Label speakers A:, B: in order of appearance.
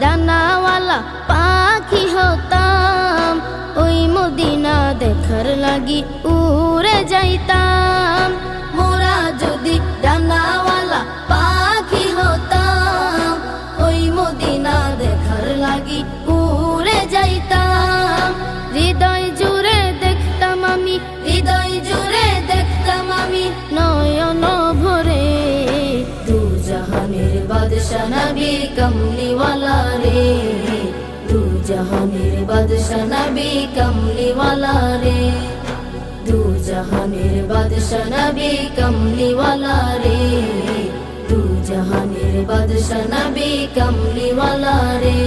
A: ডানাওয়ালা পাখি হতাম, ওই মদিনা দেখার লাগি উড়ে যাইতাম। মোরা যদি ডানাওয়ালা পাখি হতাম, ওই মদিনা দেখার লাগি উড়ে যাইতাম। হৃদয় জুড়ে দেখতাম আমি, হৃদয় জুড়ে দেখতাম আমি নয়ন ভরে। দু জাহানের বাদশা নবী কমলিওয়ালা রে, দু জাহানের বাদশা নবী কমলিওয়ালা রে, দু জাহানের বাদশা নবী কমলিওয়ালা রে, দু জাহানের বাদশা নবী কমলিওয়ালা রে।